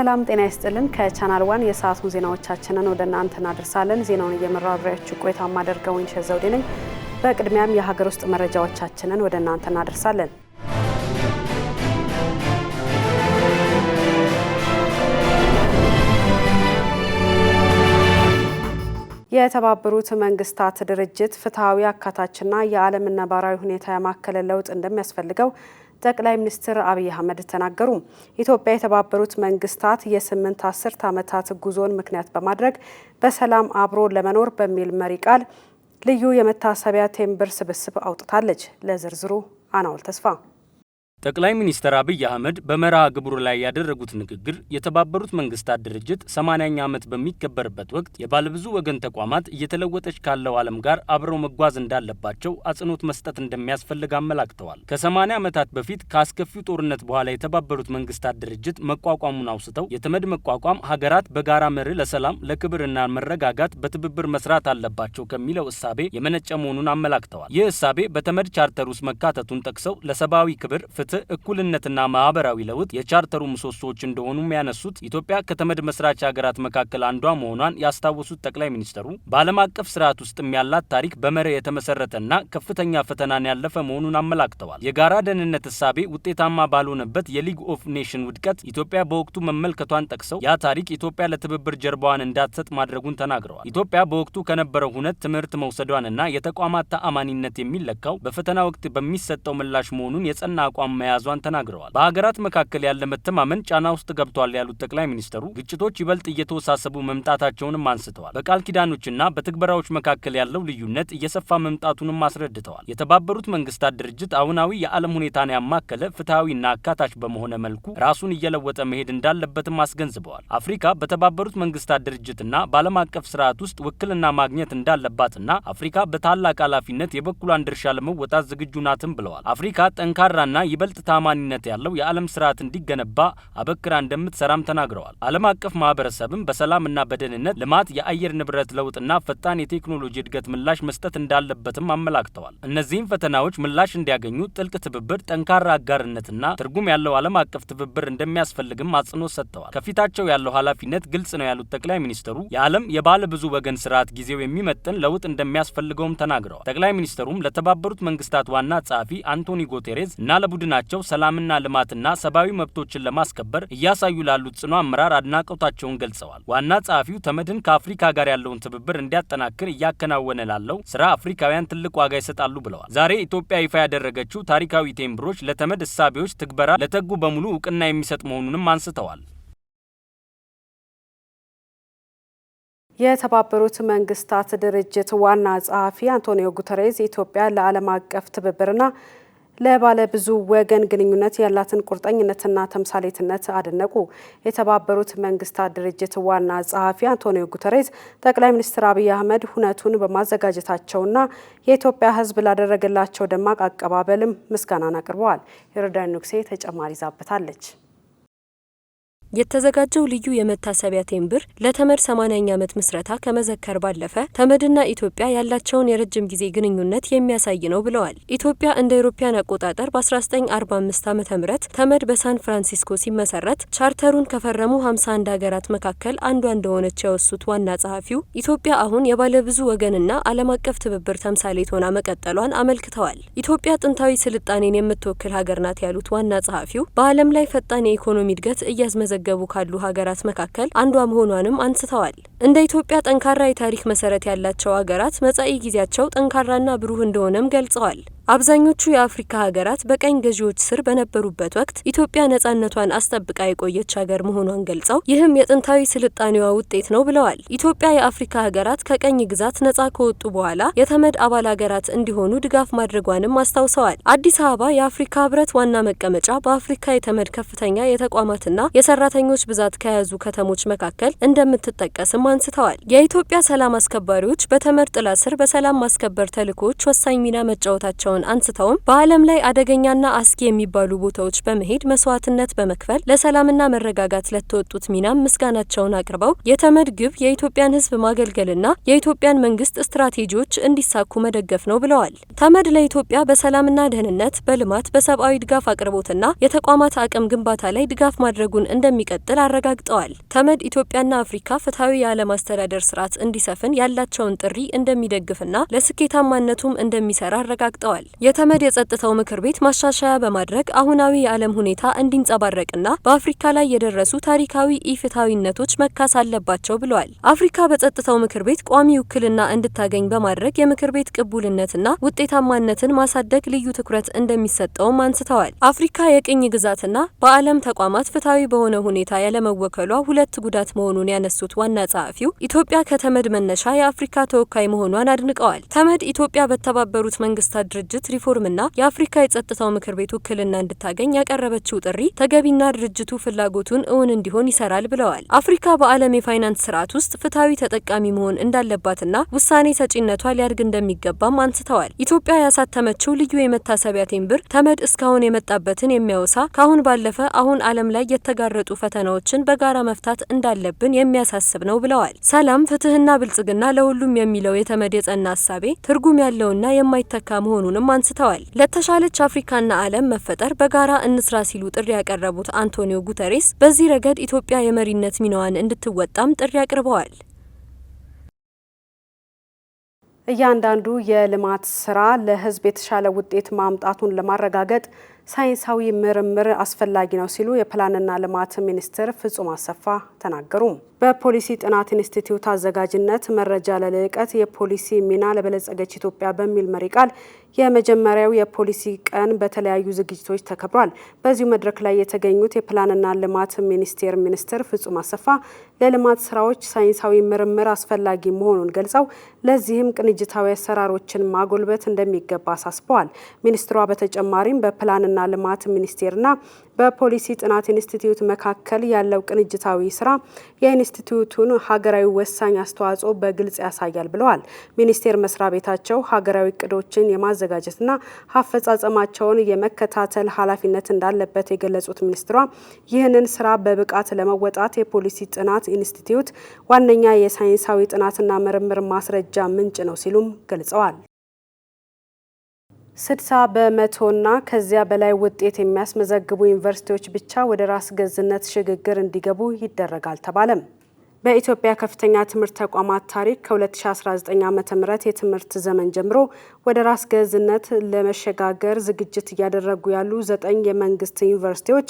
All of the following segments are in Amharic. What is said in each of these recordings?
ሰላም ጤና ይስጥልን ከቻናል 1 የሰዓቱን ዜናዎቻችንን ወደ እናንተ እናደርሳለን። ዜናውን እየመራው አብሬያችሁ ቆይታ ማደርገው ኢንሸት ዘውዴ ነኝ። በቅድሚያም የሀገር ውስጥ መረጃዎቻችንን ወደ እናንተ እናደርሳለን። የተባበሩት መንግስታት ድርጅት ፍትሃዊ አካታችና የዓለም ነባራዊ ሁኔታ ያማከለ ለውጥ እንደሚያስፈልገው ጠቅላይ ሚኒስትር አብይ አህመድ ተናገሩ። ኢትዮጵያ የተባበሩት መንግስታት የ8 አስርት ዓመታት ጉዞን ምክንያት በማድረግ በሰላም አብሮ ለመኖር በሚል መሪ ቃል ልዩ የመታሰቢያ ቴምብር ስብስብ አውጥታለች። ለዝርዝሩ አናውል ተስፋ። ጠቅላይ ሚኒስትር አብይ አህመድ በመርሃ ግብሩ ላይ ያደረጉት ንግግር የተባበሩት መንግስታት ድርጅት 80ኛ ዓመት በሚከበርበት ወቅት የባለብዙ ወገን ተቋማት እየተለወጠች ካለው ዓለም ጋር አብረው መጓዝ እንዳለባቸው አጽንኦት መስጠት እንደሚያስፈልግ አመላክተዋል። ከ80 ዓመታት በፊት ከአስከፊው ጦርነት በኋላ የተባበሩት መንግስታት ድርጅት መቋቋሙን አውስተው የተመድ መቋቋም ሀገራት በጋራ መርህ ለሰላም ለክብርና መረጋጋት በትብብር መስራት አለባቸው ከሚለው እሳቤ የመነጨ መሆኑን አመላክተዋል። ይህ እሳቤ በተመድ ቻርተር ውስጥ መካተቱን ጠቅሰው ለሰብአዊ ክብር እኩልነትና ማህበራዊ ለውጥ የቻርተሩ ምሰሶዎች እንደሆኑም ያነሱት ኢትዮጵያ ከተመድ መስራች ሀገራት መካከል አንዷ መሆኗን ያስታወሱት ጠቅላይ ሚኒስትሩ በዓለም አቀፍ ስርዓት ውስጥም ያላት ታሪክ በመርህ የተመሰረተና ከፍተኛ ፈተናን ያለፈ መሆኑን አመላክተዋል። የጋራ ደህንነት እሳቤ ውጤታማ ባልሆነበት የሊግ ኦፍ ኔሽን ውድቀት ኢትዮጵያ በወቅቱ መመልከቷን ጠቅሰው ያ ታሪክ ኢትዮጵያ ለትብብር ጀርባዋን እንዳትሰጥ ማድረጉን ተናግረዋል። ኢትዮጵያ በወቅቱ ከነበረው ሁነት ትምህርት መውሰዷንና የተቋማት ተአማኒነት የሚለካው በፈተና ወቅት በሚሰጠው ምላሽ መሆኑን የጸና አቋም መያዟን ተናግረዋል። በሀገራት መካከል ያለ መተማመን ጫና ውስጥ ገብቷል ያሉት ጠቅላይ ሚኒስትሩ ግጭቶች ይበልጥ እየተወሳሰቡ መምጣታቸውንም አንስተዋል። በቃል ኪዳኖችና በትግበራዎች መካከል ያለው ልዩነት እየሰፋ መምጣቱንም አስረድተዋል። የተባበሩት መንግስታት ድርጅት አሁናዊ የዓለም ሁኔታን ያማከለ ፍትሃዊና አካታች በመሆነ መልኩ ራሱን እየለወጠ መሄድ እንዳለበትም አስገንዝበዋል። አፍሪካ በተባበሩት መንግስታት ድርጅትና በዓለም አቀፍ ስርዓት ውስጥ ውክልና ማግኘት እንዳለባትና አፍሪካ በታላቅ ኃላፊነት የበኩሏን ድርሻ ለመወጣት ዝግጁ ናትም ብለዋል። አፍሪካ ጠንካራና ይበልጥ ታማኒነት ያለው የዓለም ስርዓት እንዲገነባ አበክራ እንደምትሰራም ተናግረዋል። ዓለም አቀፍ ማህበረሰብም በሰላምና በደህንነት ልማት፣ የአየር ንብረት ለውጥና ፈጣን የቴክኖሎጂ እድገት ምላሽ መስጠት እንዳለበትም አመላክተዋል። እነዚህም ፈተናዎች ምላሽ እንዲያገኙ ጥልቅ ትብብር፣ ጠንካራ አጋርነትና ትርጉም ያለው ዓለም አቀፍ ትብብር እንደሚያስፈልግም አጽንኦት ሰጥተዋል። ከፊታቸው ያለው ኃላፊነት ግልጽ ነው ያሉት ጠቅላይ ሚኒስትሩ የዓለም የባለ ብዙ ወገን ስርዓት ጊዜው የሚመጥን ለውጥ እንደሚያስፈልገውም ተናግረዋል። ጠቅላይ ሚኒስትሩም ለተባበሩት መንግስታት ዋና ጸሐፊ አንቶኒ ጉቴሬዝ እና ለቡድናቸው ሰላምና ልማትና ሰብአዊ መብቶችን ለማስከበር እያሳዩ ላሉት ጽኑ አመራር አድናቆታቸውን ገልጸዋል። ዋና ጸሐፊው ተመድን ከአፍሪካ ጋር ያለውን ትብብር እንዲያጠናክር እያከናወነ ላለው ስራ አፍሪካውያን ትልቅ ዋጋ ይሰጣሉ ብለዋል። ዛሬ ኢትዮጵያ ይፋ ያደረገችው ታሪካዊ ቴምብሮች ለተመድ እሳቤዎች ትግበራ ለተጉ በሙሉ እውቅና የሚሰጥ መሆኑንም አንስተዋል። የተባበሩት መንግስታት ድርጅት ዋና ጸሐፊ አንቶኒዮ ጉተሬዝ ኢትዮጵያ ለዓለም አቀፍ ትብብርና ለባለ ብዙ ወገን ግንኙነት ያላትን ቁርጠኝነትና ተምሳሌትነት አደነቁ። የተባበሩት መንግስታት ድርጅት ዋና ጸሐፊ አንቶኒዮ ጉተሬዝ ጠቅላይ ሚኒስትር አብይ አህመድ ሁነቱን በማዘጋጀታቸውና የኢትዮጵያ ሕዝብ ላደረገላቸው ደማቅ አቀባበልም ምስጋናን አቅርበዋል። የሮዳን ንጉሴ ተጨማሪ ይዛበታለች። የተዘጋጀው ልዩ የመታሰቢያ ቴምብር ለተመድ 80ኛ ዓመት ምስረታ ከመዘከር ባለፈ ተመድና ኢትዮጵያ ያላቸውን የረጅም ጊዜ ግንኙነት የሚያሳይ ነው ብለዋል። ኢትዮጵያ እንደ አውሮፓውያን አቆጣጠር በ1945 ዓ.ም ተመድ በሳን ፍራንሲስኮ ሲመሰረት ቻርተሩን ከፈረሙ 51 ሀገራት መካከል አንዷ እንደሆነች ያወሱት ዋና ጸሐፊው ኢትዮጵያ አሁን የባለብዙ ወገንና ዓለም አቀፍ ትብብር ተምሳሌት ሆና መቀጠሏን አመልክተዋል። ኢትዮጵያ ጥንታዊ ስልጣኔን የምትወክል ሀገር ናት ያሉት ዋና ጸሐፊው በዓለም ላይ ፈጣን የኢኮኖሚ እድገት እያስመዘገቡ ካሉ ሀገራት መካከል አንዷ መሆኗንም አንስተዋል። እንደ ኢትዮጵያ ጠንካራ የታሪክ መሰረት ያላቸው ሀገራት መጻኢ ጊዜያቸው ጠንካራና ብሩህ እንደሆነም ገልጸዋል። አብዛኞቹ የአፍሪካ ሀገራት በቀኝ ገዢዎች ስር በነበሩበት ወቅት ኢትዮጵያ ነጻነቷን አስጠብቃ የቆየች ሀገር መሆኗን ገልጸው ይህም የጥንታዊ ስልጣኔዋ ውጤት ነው ብለዋል። ኢትዮጵያ የአፍሪካ ሀገራት ከቀኝ ግዛት ነጻ ከወጡ በኋላ የተመድ አባል ሀገራት እንዲሆኑ ድጋፍ ማድረጓንም አስታውሰዋል። አዲስ አበባ የአፍሪካ ህብረት ዋና መቀመጫ በአፍሪካ የተመድ ከፍተኛ የተቋማትና የሰራተኞች ብዛት ከያዙ ከተሞች መካከል እንደምትጠቀስም አንስተዋል። የኢትዮጵያ ሰላም አስከባሪዎች በተመድ ጥላ ስር በሰላም ማስከበር ተልዕኮዎች ወሳኝ ሚና መጫወታቸው መሆናቸውን አንስተውም በዓለም ላይ አደገኛና አስጊ የሚባሉ ቦታዎች በመሄድ መስዋዕትነት በመክፈል ለሰላምና መረጋጋት ለተወጡት ሚናም ምስጋናቸውን አቅርበው የተመድ ግብ የኢትዮጵያን ሕዝብ ማገልገልና የኢትዮጵያን መንግስት ስትራቴጂዎች እንዲሳኩ መደገፍ ነው ብለዋል። ተመድ ለኢትዮጵያ በሰላምና ደህንነት፣ በልማት፣ በሰብአዊ ድጋፍ አቅርቦትና የተቋማት አቅም ግንባታ ላይ ድጋፍ ማድረጉን እንደሚቀጥል አረጋግጠዋል። ተመድ ኢትዮጵያና አፍሪካ ፍትሐዊ የዓለም አስተዳደር ስርዓት እንዲሰፍን ያላቸውን ጥሪ እንደሚደግፍና ለስኬታማነቱም እንደሚሰራ አረጋግጠዋል። የተመድ የጸጥታው ምክር ቤት ማሻሻያ በማድረግ አሁናዊ የዓለም ሁኔታ እንዲንጸባረቅና በአፍሪካ ላይ የደረሱ ታሪካዊ ኢፍትሐዊነቶች መካስ አለባቸው ብለዋል። አፍሪካ በጸጥታው ምክር ቤት ቋሚ ውክልና እንድታገኝ በማድረግ የምክር ቤት ቅቡልነትና ውጤታማነትን ማሳደግ ልዩ ትኩረት እንደሚሰጠውም አንስተዋል። አፍሪካ የቅኝ ግዛትና በዓለም ተቋማት ፍትሐዊ በሆነ ሁኔታ ያለመወከሏ ሁለት ጉዳት መሆኑን ያነሱት ዋና ጸሐፊው ኢትዮጵያ ከተመድ መነሻ የአፍሪካ ተወካይ መሆኗን አድንቀዋል። ተመድ ኢትዮጵያ በተባበሩት መንግስታት ድርጅት ሪፎርምና የአፍሪካ የጸጥታው ምክር ቤት ውክልና እንድታገኝ ያቀረበችው ጥሪ ተገቢና ድርጅቱ ፍላጎቱን እውን እንዲሆን ይሰራል ብለዋል። አፍሪካ በዓለም የፋይናንስ ስርዓት ውስጥ ፍትሐዊ ተጠቃሚ መሆን እንዳለባትና ውሳኔ ሰጪነቷ ሊያድግ እንደሚገባም አንስተዋል። ኢትዮጵያ ያሳተመችው ልዩ የመታሰቢያ ቴምብር ተመድ እስካሁን የመጣበትን የሚያወሳ ካሁን ባለፈ አሁን ዓለም ላይ የተጋረጡ ፈተናዎችን በጋራ መፍታት እንዳለብን የሚያሳስብ ነው ብለዋል። ሰላም፣ ፍትህና ብልጽግና ለሁሉም የሚለው የተመድ የጸና ሀሳቤ ትርጉም ያለውና የማይተካ መሆኑንም አንስተዋል። ለተሻለች አፍሪካና ዓለም መፈጠር በጋራ እንስራ ሲሉ ጥሪ ያቀረቡት አንቶኒዮ ጉተሬስ በዚህ ረገድ ኢትዮጵያ የመሪነት ሚናዋን እንድትወጣም ጥሪ አቅርበዋል። እያንዳንዱ የልማት ስራ ለህዝብ የተሻለ ውጤት ማምጣቱን ለማረጋገጥ ሳይንሳዊ ምርምር አስፈላጊ ነው ሲሉ የፕላንና ልማት ሚኒስትር ፍጹም አሰፋ ተናገሩ። በፖሊሲ ጥናት ኢንስቲትዩት አዘጋጅነት መረጃ ለልዕቀት የፖሊሲ ሚና ለበለጸገች ኢትዮጵያ በሚል መሪ ቃል የመጀመሪያው የፖሊሲ ቀን በተለያዩ ዝግጅቶች ተከብሯል። በዚሁ መድረክ ላይ የተገኙት የፕላንና ልማት ሚኒስቴር ሚኒስትር ፍጹም አሰፋ ለልማት ስራዎች ሳይንሳዊ ምርምር አስፈላጊ መሆኑን ገልጸው ለዚህም ቅንጅታዊ አሰራሮችን ማጎልበት እንደሚገባ አሳስበዋል። ሚኒስትሯ በተጨማሪም በፕላንና ልማት ሚኒስቴርና በፖሊሲ ጥናት ኢንስቲትዩት መካከል ያለው ቅንጅታዊ ስራ የኢንስቲትዩቱን ሀገራዊ ወሳኝ አስተዋጽኦ በግልጽ ያሳያል ብለዋል። ሚኒስቴር መስሪያ ቤታቸው ሀገራዊ እቅዶችን የማዘጋጀትና አፈጻጸማቸውን የመከታተል ኃላፊነት እንዳለበት የገለጹት ሚኒስትሯ ይህንን ስራ በብቃት ለመወጣት የፖሊሲ ጥናት ኢንስቲትዩት ዋነኛ የሳይንሳዊ ጥናትና ምርምር ማስረጃ ምንጭ ነው ሲሉም ገልጸዋል። 60% ከዚያ በላይ ውጤት የሚያስመዘግቡ ዩኒቨርሲቲዎች ብቻ ወደ ራስ ገዝነት ሽግግር እንዲገቡ ይደረጋል ተባለም። በኢትዮጵያ ከፍተኛ ትምህርት ተቋማት ታሪክ ከ2019 ዓ.ም የትምህርት ዘመን ጀምሮ ወደ ራስ ገዝነት ለመሸጋገር ዝግጅት እያደረጉ ያሉ 9 የመንግስት ዩኒቨርሲቲዎች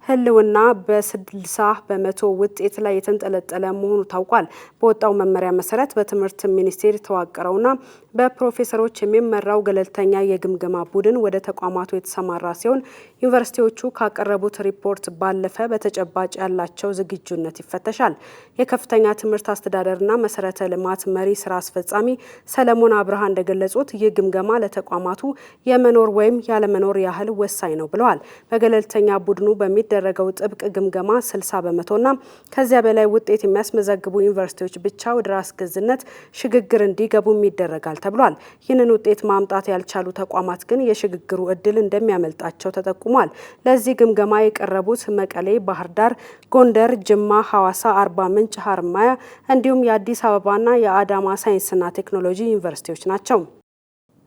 ህልውና በ60% ውጤት ላይ የተንጠለጠለ መሆኑ ታውቋል። በወጣው መመሪያ መሰረት በትምህርት ሚኒስቴር የተዋቀረውና በፕሮፌሰሮች የሚመራው ገለልተኛ የግምገማ ቡድን ወደ ተቋማቱ የተሰማራ ሲሆን ዩኒቨርሲቲዎቹ ካቀረቡት ሪፖርት ባለፈ በተጨባጭ ያላቸው ዝግጁነት ይፈተሻል። የከፍተኛ ትምህርት አስተዳደርና መሰረተ ልማት መሪ ስራ አስፈጻሚ ሰለሞን አብርሃ እንደገለጹት ይህ ግምገማ ለተቋማቱ የመኖር ወይም ያለመኖር ያህል ወሳኝ ነው ብለዋል። በገለልተኛ ቡድኑ በሚደረገው ጥብቅ ግምገማ 60%ና ከዚያ በላይ ውጤት የሚያስመዘግቡ ዩኒቨርሲቲዎች ብቻ ወደ ራስ ገዝነት ሽግግር እንዲገቡም ይደረጋል ተብሏል። ይህንን ውጤት ማምጣት ያልቻሉ ተቋማት ግን የሽግግሩ እድል እንደሚያመልጣቸው ተጠቁሟል። ለዚህ ግምገማ የቀረቡት መቀሌ፣ ባህር ዳር፣ ጎንደር፣ ጅማ፣ ሐዋሳ፣ አርባ ምንጭ፣ ሀርማያ እንዲሁም የአዲስ አበባና የአዳማ ሳይንስና ቴክኖሎጂ ዩኒቨርሲቲዎች ናቸው።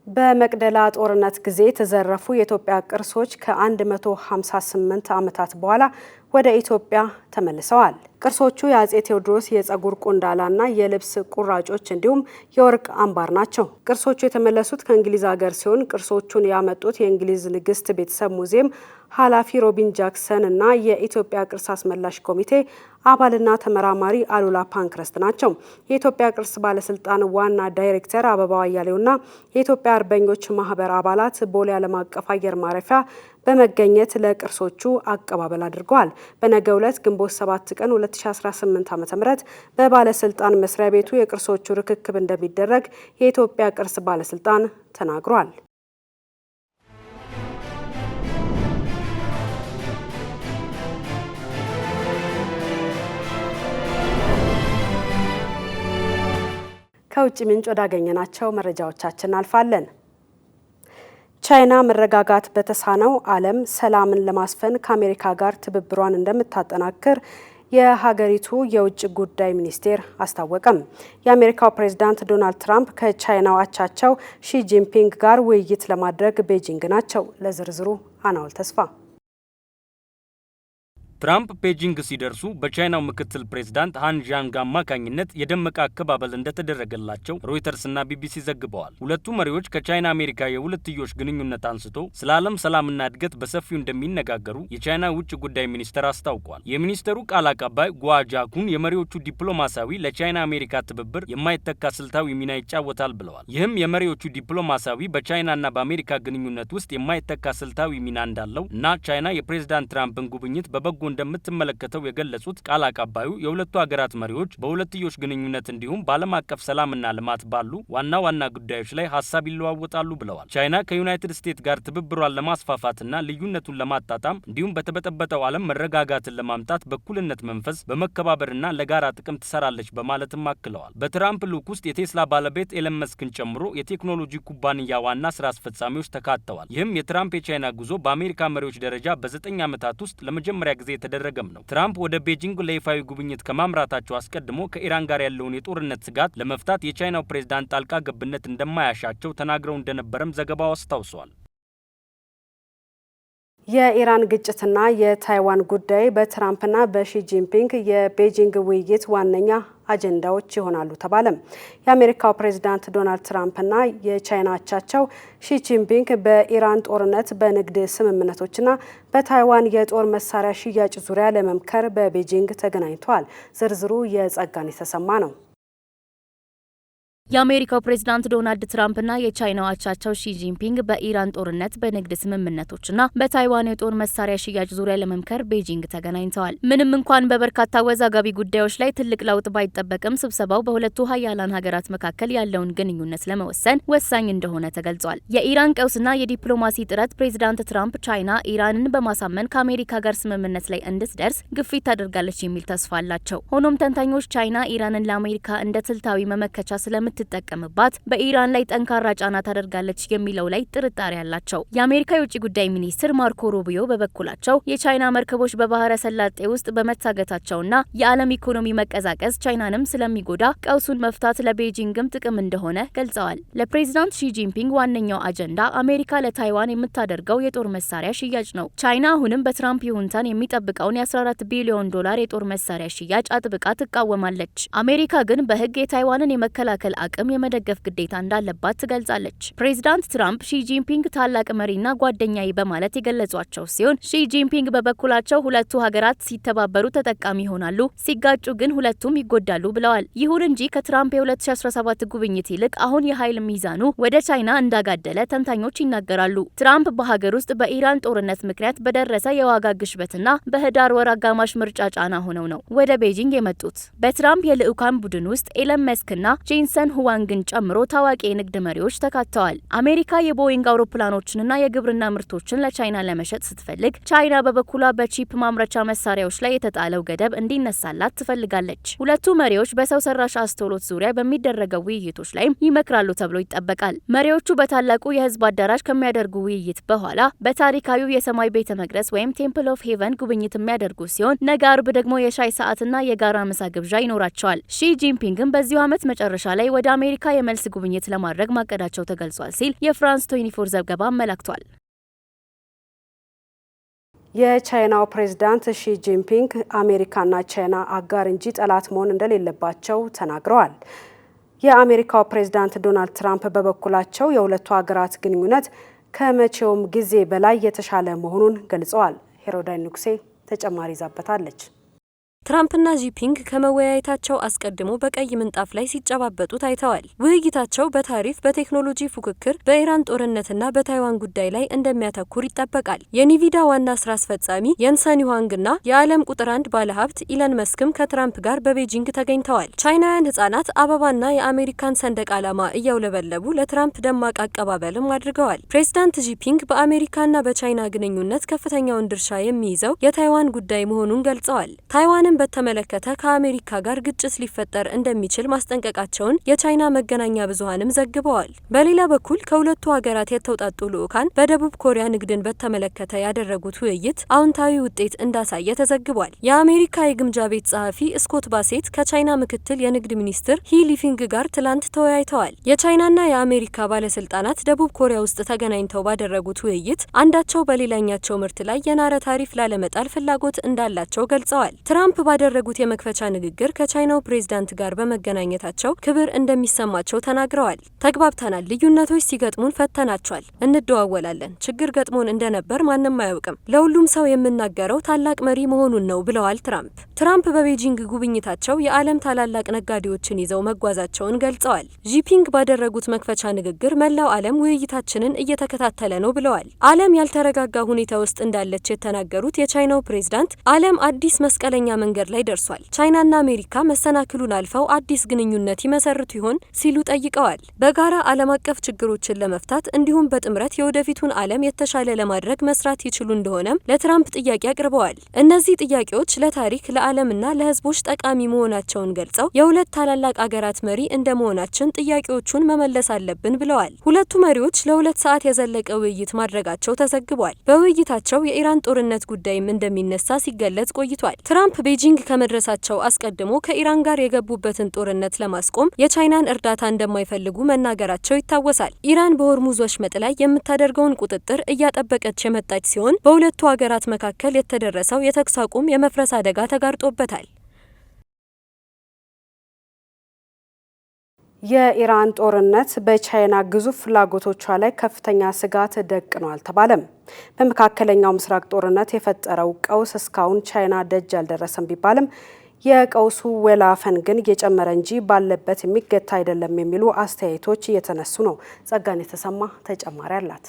በመቅደላ ጦርነት ጊዜ የተዘረፉ የኢትዮጵያ ቅርሶች ከ158 ዓመታት በኋላ ወደ ኢትዮጵያ ተመልሰዋል። ቅርሶቹ የአጼ ቴዎድሮስ የጸጉር ቁንዳላና የልብስ ቁራጮች እንዲሁም የወርቅ አምባር ናቸው። ቅርሶቹ የተመለሱት ከእንግሊዝ ሀገር ሲሆን ቅርሶቹን ያመጡት የእንግሊዝ ንግስት ቤተሰብ ሙዚየም ኃላፊ ሮቢን ጃክሰን እና የኢትዮጵያ ቅርስ አስመላሽ ኮሚቴ አባልና ተመራማሪ አሉላ ፓንክረስት ናቸው። የኢትዮጵያ ቅርስ ባለስልጣን ዋና ዳይሬክተር አበባው አያሌውና የኢትዮጵያ አርበኞች ማህበር አባላት ቦሌ ዓለም አቀፍ አየር ማረፊያ በመገኘት ለቅርሶቹ አቀባበል አድርገዋል። በነገው ዕለት ግንቦት 7 ቀን 2018 ዓ.ም በባለስልጣን መስሪያ ቤቱ የቅርሶቹ ርክክብ እንደሚደረግ የኢትዮጵያ ቅርስ ባለስልጣን ተናግሯል። ከውጭ ምንጭ ወዳገኘናቸው መረጃዎቻችን አልፋለን። ቻይና መረጋጋት በተሳነው ዓለም ሰላምን ለማስፈን ከአሜሪካ ጋር ትብብሯን እንደምታጠናክር የሀገሪቱ የውጭ ጉዳይ ሚኒስቴር አስታወቀም። የአሜሪካው ፕሬዝዳንት ዶናልድ ትራምፕ ከቻይናው አቻቸው ሺ ጂንፒንግ ጋር ውይይት ለማድረግ ቤጂንግ ናቸው። ለዝርዝሩ አናውል ተስፋ። ትራምፕ ቤጂንግ ሲደርሱ በቻይናው ምክትል ፕሬዝዳንት ሃን ዣንግ አማካኝነት የደመቀ አቀባበል እንደተደረገላቸው ሮይተርስና ቢቢሲ ዘግበዋል። ሁለቱ መሪዎች ከቻይና አሜሪካ የሁለትዮሽ ግንኙነት አንስቶ ስለ ዓለም ሰላምና እድገት በሰፊው እንደሚነጋገሩ የቻይና ውጭ ጉዳይ ሚኒስቴር አስታውቋል። የሚኒስቴሩ ቃል አቀባይ ጓጃኩን የመሪዎቹ ዲፕሎማሲያዊ ለቻይና አሜሪካ ትብብር የማይተካ ስልታዊ ሚና ይጫወታል ብለዋል። ይህም የመሪዎቹ ዲፕሎማሲያዊ በቻይናና በአሜሪካ ግንኙነት ውስጥ የማይተካ ስልታዊ ሚና እንዳለው እና ቻይና የፕሬዝዳንት ትራምፕን ጉብኝት በበጎ እንደምትመለከተው የገለጹት ቃል አቀባዩ የሁለቱ ሀገራት መሪዎች በሁለትዮሽ ግንኙነት እንዲሁም በዓለም አቀፍ ሰላምና ልማት ባሉ ዋና ዋና ጉዳዮች ላይ ሀሳብ ይለዋወጣሉ ብለዋል። ቻይና ከዩናይትድ ስቴትስ ጋር ትብብሯን ለማስፋፋትና ልዩነቱን ለማጣጣም እንዲሁም በተበጠበጠው ዓለም መረጋጋትን ለማምጣት በእኩልነት መንፈስ በመከባበርና ለጋራ ጥቅም ትሰራለች በማለትም አክለዋል። በትራምፕ ልዑክ ውስጥ የቴስላ ባለቤት ኤለን መስክን ጨምሮ የቴክኖሎጂ ኩባንያ ዋና ስራ አስፈጻሚዎች ተካተዋል። ይህም የትራምፕ የቻይና ጉዞ በአሜሪካ መሪዎች ደረጃ በ9 ዓመታት ውስጥ ለመጀመሪያ ጊዜ የተደረገም ነው። ትራምፕ ወደ ቤጂንግ ለይፋዊ ጉብኝት ከማምራታቸው አስቀድሞ ከኢራን ጋር ያለውን የጦርነት ስጋት ለመፍታት የቻይናው ፕሬዝዳንት ጣልቃ ገብነት እንደማያሻቸው ተናግረው እንደነበረም ዘገባው አስታውሷል። የኢራን ግጭትና የታይዋን ጉዳይ በትራምፕና በሺ ጂንፒንግ የቤጂንግ ውይይት ዋነኛ አጀንዳዎች ይሆናሉ ተባለም። የአሜሪካው ፕሬዝዳንት ዶናልድ ትራምፕና የቻይና አቻቸው ሺ ጂንፒንግ በኢራን ጦርነት፣ በንግድ ስምምነቶችና በታይዋን የጦር መሳሪያ ሽያጭ ዙሪያ ለመምከር በቤጂንግ ተገናኝተዋል። ዝርዝሩ የጸጋን የተሰማ ነው። የአሜሪካው ፕሬዝዳንት ዶናልድ ትራምፕና የቻይናው አቻቸው ሺ ጂንፒንግ በኢራን ጦርነት፣ በንግድ ስምምነቶችና በታይዋን የጦር መሳሪያ ሽያጭ ዙሪያ ለመምከር ቤጂንግ ተገናኝተዋል። ምንም እንኳን በበርካታ አወዛጋቢ ጉዳዮች ላይ ትልቅ ለውጥ ባይጠበቅም ስብሰባው በሁለቱ ሀያላን ሀገራት መካከል ያለውን ግንኙነት ለመወሰን ወሳኝ እንደሆነ ተገልጿል። የኢራን ቀውስና የዲፕሎማሲ ጥረት ፕሬዝዳንት ትራምፕ ቻይና ኢራንን በማሳመን ከአሜሪካ ጋር ስምምነት ላይ እንድትደርስ ግፊት ታደርጋለች የሚል ተስፋ አላቸው። ሆኖም ተንታኞች ቻይና ኢራንን ለአሜሪካ እንደ ስልታዊ መመከቻ ትጠቀምባት በኢራን ላይ ጠንካራ ጫና ታደርጋለች የሚለው ላይ ጥርጣሬ አላቸው። የአሜሪካ የውጭ ጉዳይ ሚኒስትር ማርኮ ሩቢዮ በበኩላቸው የቻይና መርከቦች በባህረ ሰላጤ ውስጥ በመታገታቸውና የዓለም ኢኮኖሚ መቀዛቀዝ ቻይናንም ስለሚጎዳ ቀውሱን መፍታት ለቤጂንግም ጥቅም እንደሆነ ገልጸዋል። ለፕሬዝዳንት ሺ ጂንፒንግ ዋነኛው አጀንዳ አሜሪካ ለታይዋን የምታደርገው የጦር መሳሪያ ሽያጭ ነው። ቻይና አሁንም በትራምፕ ይሁንታን የሚጠብቀውን የ14 ቢሊዮን ዶላር የጦር መሳሪያ ሽያጭ አጥብቃ ትቃወማለች። አሜሪካ ግን በሕግ የታይዋንን የመከላከል አቅም የመደገፍ ግዴታ እንዳለባት ትገልጻለች። ፕሬዝዳንት ትራምፕ ሺ ጂንፒንግ ታላቅ መሪና ጓደኛዬ በማለት የገለጿቸው ሲሆን ሺ ጂንፒንግ በበኩላቸው ሁለቱ ሀገራት ሲተባበሩ ተጠቃሚ ይሆናሉ፣ ሲጋጩ ግን ሁለቱም ይጎዳሉ ብለዋል። ይሁን እንጂ ከትራምፕ የ2017 ጉብኝት ይልቅ አሁን የኃይል ሚዛኑ ወደ ቻይና እንዳጋደለ ተንታኞች ይናገራሉ። ትራምፕ በሀገር ውስጥ በኢራን ጦርነት ምክንያት በደረሰ የዋጋ ግሽበትና በህዳር ወር አጋማሽ ምርጫ ጫና ሆነው ነው ወደ ቤጂንግ የመጡት። በትራምፕ የልዑካን ቡድን ውስጥ ኤለን መስክና ጄንሰን ሁዋንግን ጨምሮ ታዋቂ የንግድ መሪዎች ተካተዋል። አሜሪካ የቦይንግ አውሮፕላኖችንና የግብርና ምርቶችን ለቻይና ለመሸጥ ስትፈልግ፣ ቻይና በበኩሏ በቺፕ ማምረቻ መሳሪያዎች ላይ የተጣለው ገደብ እንዲነሳላት ትፈልጋለች። ሁለቱ መሪዎች በሰው ሰራሽ አስተውሎት ዙሪያ በሚደረገው ውይይቶች ላይም ይመክራሉ ተብሎ ይጠበቃል። መሪዎቹ በታላቁ የህዝብ አዳራሽ ከሚያደርጉ ውይይት በኋላ በታሪካዊው የሰማይ ቤተ መቅደስ ወይም ቴምፕል ኦፍ ሄቨን ጉብኝት የሚያደርጉ ሲሆን ነገ አርብ ደግሞ የሻይ ሰዓትና የጋራ ምሳ ግብዣ ይኖራቸዋል። ሺ ጂንፒንግም በዚሁ ዓመት መጨረሻ ላይ ወደ አሜሪካ የመልስ ጉብኝት ለማድረግ ማቀዳቸው ተገልጿል ሲል የፍራንስ 24 ዘገባ አመላክቷል። የቻይናው ፕሬዝዳንት ሺ ጂንፒንግ አሜሪካና ቻይና አጋር እንጂ ጠላት መሆን እንደሌለባቸው ተናግረዋል። የአሜሪካው ፕሬዝዳንት ዶናልድ ትራምፕ በበኩላቸው የሁለቱ ሀገራት ግንኙነት ከመቼውም ጊዜ በላይ የተሻለ መሆኑን ገልጸዋል። ሄሮዳይ ንጉሴ ተጨማሪ ይዛበታለች። ትራምፕና ጂንፒንግ ከመወያየታቸው አስቀድሞ በቀይ ምንጣፍ ላይ ሲጨባበጡ ታይተዋል። ውይይታቸው በታሪፍ፣ በቴክኖሎጂ ፉክክር፣ በኢራን ጦርነትና በታይዋን ጉዳይ ላይ እንደሚያተኩር ይጠበቃል። የኒቪዳ ዋና ስራ አስፈጻሚ የንሰን ሁዋንግና የዓለም ቁጥር 1 ባለሀብት ኢለን መስክም ከትራምፕ ጋር በቤጂንግ ተገኝተዋል። ቻይናውያን ህጻናት አበባና የአሜሪካን ሰንደቅ ዓላማ እያውለበለቡ ለትራምፕ ደማቅ አቀባበልም አድርገዋል። ፕሬዝዳንት ጂንፒንግ በአሜሪካና በቻይና ግንኙነት ከፍተኛውን ድርሻ የሚይዘው የታይዋን ጉዳይ መሆኑን ገልጸዋል። ታይዋንም ታይዋንን በተመለከተ ከአሜሪካ ጋር ግጭት ሊፈጠር እንደሚችል ማስጠንቀቃቸውን የቻይና መገናኛ ብዙሃንም ዘግበዋል። በሌላ በኩል ከሁለቱ ሀገራት የተውጣጡ ልዑካን በደቡብ ኮሪያ ንግድን በተመለከተ ያደረጉት ውይይት አዎንታዊ ውጤት እንዳሳየ ተዘግቧል። የአሜሪካ የግምጃ ቤት ጸሐፊ ስኮት ባሴት ከቻይና ምክትል የንግድ ሚኒስትር ሂ ሊፊንግ ጋር ትላንት ተወያይተዋል። የቻይናና የአሜሪካ ባለስልጣናት ደቡብ ኮሪያ ውስጥ ተገናኝተው ባደረጉት ውይይት አንዳቸው በሌላኛቸው ምርት ላይ የናረ ታሪፍ ላለመጣል ፍላጎት እንዳላቸው ገልጸዋል። ትራምፕ ባደረጉት የመክፈቻ ንግግር ከቻይናው ፕሬዝዳንት ጋር በመገናኘታቸው ክብር እንደሚሰማቸው ተናግረዋል። ተግባብተናል፣ ልዩነቶች ሲገጥሙን ፈተናቸዋል፣ እንደዋወላለን። ችግር ገጥሞን እንደነበር ማንም አያውቅም። ለሁሉም ሰው የምናገረው ታላቅ መሪ መሆኑን ነው ብለዋል ትራምፕ በቤጂንግ ጉብኝታቸው የዓለም ታላላቅ ነጋዴዎችን ይዘው መጓዛቸውን ገልጸዋል። ጂፒንግ ባደረጉት መክፈቻ ንግግር መላው ዓለም ውይይታችንን እየተከታተለ ነው ብለዋል። ዓለም ያልተረጋጋ ሁኔታ ውስጥ እንዳለች የተናገሩት የቻይናው ፕሬዝዳንት ዓለም አዲስ መስቀለኛ መንገድ ላይ ደርሷል፣ ቻይናና አሜሪካ መሰናክሉን አልፈው አዲስ ግንኙነት ይመሰርቱ ይሆን ሲሉ ጠይቀዋል። በጋራ ዓለም አቀፍ ችግሮችን ለመፍታት እንዲሁም በጥምረት የወደፊቱን ዓለም የተሻለ ለማድረግ መስራት ይችሉ እንደሆነም ለትራምፕ ጥያቄ አቅርበዋል። እነዚህ ጥያቄዎች ለታሪክ ለዓለምና ለሕዝቦች ጠቃሚ መሆናቸውን ገልጸው የሁለት ታላላቅ አገራት መሪ እንደመሆናችን ጥያቄዎቹን መመለስ አለብን ብለዋል። ሁለቱ መሪዎች ለ2 ሰዓት የዘለቀ ውይይት ማድረጋቸው ተዘግቧል። በውይይታቸው የኢራን ጦርነት ጉዳይም እንደሚነሳ ሲገለጽ ቆይቷል። ትራምፕ ቤጂንግ ከመድረሳቸው አስቀድሞ ከኢራን ጋር የገቡበትን ጦርነት ለማስቆም የቻይናን እርዳታ እንደማይፈልጉ መናገራቸው ይታወሳል። ኢራን በሆርሙዝ ወሽመጥ ላይ የምታደርገውን ቁጥጥር እያጠበቀች የመጣች ሲሆን በሁለቱ ሀገራት መካከል የተደረሰው የተኩስ አቁም የመፍረስ አደጋ ተጋርጦበታል። የኢራን ጦርነት በቻይና ግዙፍ ፍላጎቶቿ ላይ ከፍተኛ ስጋት ደቅኗል ተባለም። በመካከለኛው ምስራቅ ጦርነት የፈጠረው ቀውስ እስካሁን ቻይና ደጅ አልደረሰም ቢባልም የቀውሱ ወላፈን ግን እየጨመረ እንጂ ባለበት የሚገታ አይደለም የሚሉ አስተያየቶች እየተነሱ ነው። ጸጋን የተሰማ ተጨማሪ አላት።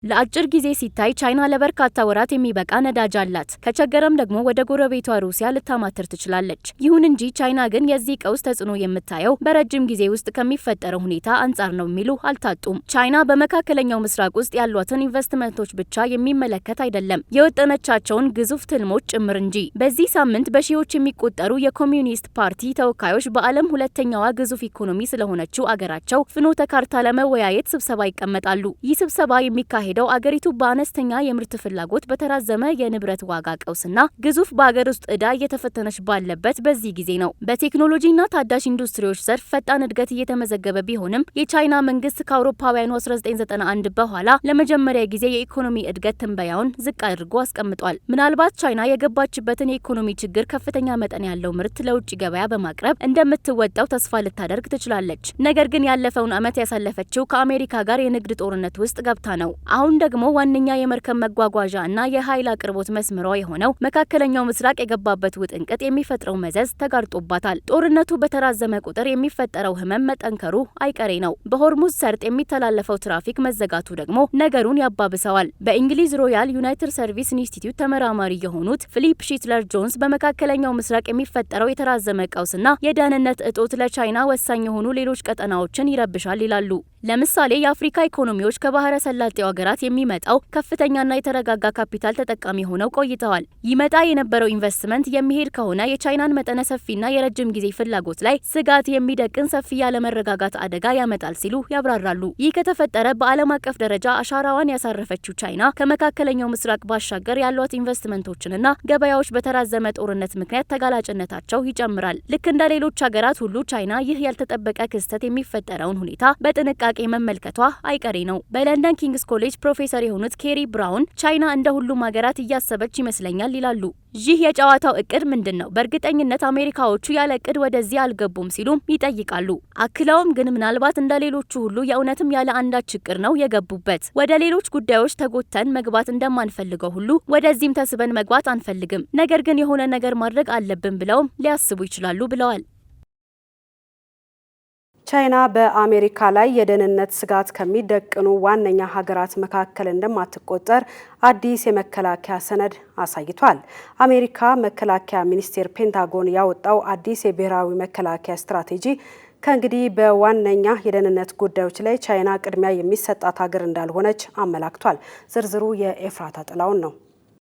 ለአጭር ጊዜ ሲታይ ቻይና ለበርካታ ወራት የሚበቃ ነዳጅ አላት። ከቸገረም ደግሞ ወደ ጎረቤቷ ሩሲያ ልታማትር ትችላለች። ይሁን እንጂ ቻይና ግን የዚህ ቀውስ ተጽዕኖ የምታየው በረጅም ጊዜ ውስጥ ከሚፈጠረው ሁኔታ አንጻር ነው የሚሉ አልታጡም። ቻይና በመካከለኛው ምስራቅ ውስጥ ያሏትን ኢንቨስትመንቶች ብቻ የሚመለከት አይደለም፣ የወጠነቻቸውን ግዙፍ ትልሞች ጭምር እንጂ። በዚህ ሳምንት በሺዎች የሚቆጠሩ የኮሚዩኒስት ፓርቲ ተወካዮች በዓለም ሁለተኛዋ ግዙፍ ኢኮኖሚ ስለሆነችው አገራቸው ፍኖተ ካርታ ለመወያየት ስብሰባ ይቀመጣሉ። ይህ ስብሰባ የሚካሄደው አገሪቱ በአነስተኛ የምርት ፍላጎት በተራዘመ የንብረት ዋጋ ቀውስና ግዙፍ በአገር ውስጥ ዕዳ እየተፈተነች ባለበት በዚህ ጊዜ ነው። በቴክኖሎጂና ታዳሽ ኢንዱስትሪዎች ዘርፍ ፈጣን እድገት እየተመዘገበ ቢሆንም የቻይና መንግስት ከአውሮፓውያኑ 1991 በኋላ ለመጀመሪያ ጊዜ የኢኮኖሚ እድገት ትንበያውን ዝቅ አድርጎ አስቀምጧል። ምናልባት ቻይና የገባችበትን የኢኮኖሚ ችግር ከፍተኛ መጠን ያለው ምርት ለውጭ ገበያ በማቅረብ እንደምትወጣው ተስፋ ልታደርግ ትችላለች። ነገር ግን ያለፈውን ዓመት ያሳለፈችው ከአሜሪካ ጋር የንግድ ጦርነት ውስጥ ገብታ ነው። አሁን ደግሞ ዋነኛ የመርከብ መጓጓዣ እና የኃይል አቅርቦት መስመሯ የሆነው መካከለኛው ምስራቅ የገባበት ውጥንቅጥ የሚፈጥረው መዘዝ ተጋርጦባታል። ጦርነቱ በተራዘመ ቁጥር የሚፈጠረው ህመም መጠንከሩ አይቀሬ ነው። በሆርሙዝ ሰርጥ የሚተላለፈው ትራፊክ መዘጋቱ ደግሞ ነገሩን ያባብሰዋል። በእንግሊዝ ሮያል ዩናይትድ ሰርቪስ ኢንስቲትዩት ተመራማሪ የሆኑት ፊሊፕ ሺትለር ጆንስ በመካከለኛው ምስራቅ የሚፈጠረው የተራዘመ ቀውስና የደህንነት እጦት ለቻይና ወሳኝ የሆኑ ሌሎች ቀጠናዎችን ይረብሻል ይላሉ። ለምሳሌ የአፍሪካ ኢኮኖሚዎች ከባህረ ሰላጤው ሀገራት የሚመጣው ከፍተኛና የተረጋጋ ካፒታል ተጠቃሚ ሆነው ቆይተዋል። ይመጣ የነበረው ኢንቨስትመንት የሚሄድ ከሆነ የቻይናን መጠነ ሰፊና የረጅም ጊዜ ፍላጎት ላይ ስጋት የሚደቅን ሰፊ ያለመረጋጋት አደጋ ያመጣል ሲሉ ያብራራሉ። ይህ ከተፈጠረ በዓለም አቀፍ ደረጃ አሻራዋን ያሳረፈችው ቻይና ከመካከለኛው ምስራቅ ባሻገር ያሏት ኢንቨስትመንቶችንና ገበያዎች በተራዘመ ጦርነት ምክንያት ተጋላጭነታቸው ይጨምራል። ልክ እንደ ሌሎች ሀገራት ሁሉ ቻይና ይህ ያልተጠበቀ ክስተት የሚፈጠረውን ሁኔታ በጥንቃቄ መመልከቷ አይቀሬ ነው። በለንደን ኪንግስ ኮሌጅ ፕሮፌሰር የሆኑት ኬሪ ብራውን ቻይና እንደ ሁሉም ሀገራት እያሰበች ይመስለኛል ይላሉ። ይህ የጨዋታው እቅድ ምንድን ነው? በእርግጠኝነት አሜሪካዎቹ ያለ እቅድ ወደዚህ አልገቡም ሲሉም ይጠይቃሉ። አክለውም ግን ምናልባት እንደ ሌሎቹ ሁሉ የእውነትም ያለ አንዳች ችግር ነው የገቡበት። ወደ ሌሎች ጉዳዮች ተጎተን መግባት እንደማንፈልገው ሁሉ ወደዚህም ተስበን መግባት አንፈልግም። ነገር ግን የሆነ ነገር ማድረግ አለብን ብለውም ሊያስቡ ይችላሉ ብለዋል። ቻይና በአሜሪካ ላይ የደህንነት ስጋት ከሚደቅኑ ዋነኛ ሀገራት መካከል እንደማትቆጠር አዲስ የመከላከያ ሰነድ አሳይቷል። አሜሪካ መከላከያ ሚኒስቴር ፔንታጎን ያወጣው አዲስ የብሔራዊ መከላከያ ስትራቴጂ ከእንግዲህ በዋነኛ የደህንነት ጉዳዮች ላይ ቻይና ቅድሚያ የሚሰጣት ሀገር እንዳልሆነች አመላክቷል። ዝርዝሩ የኤፍራታ ጥላውን ነው።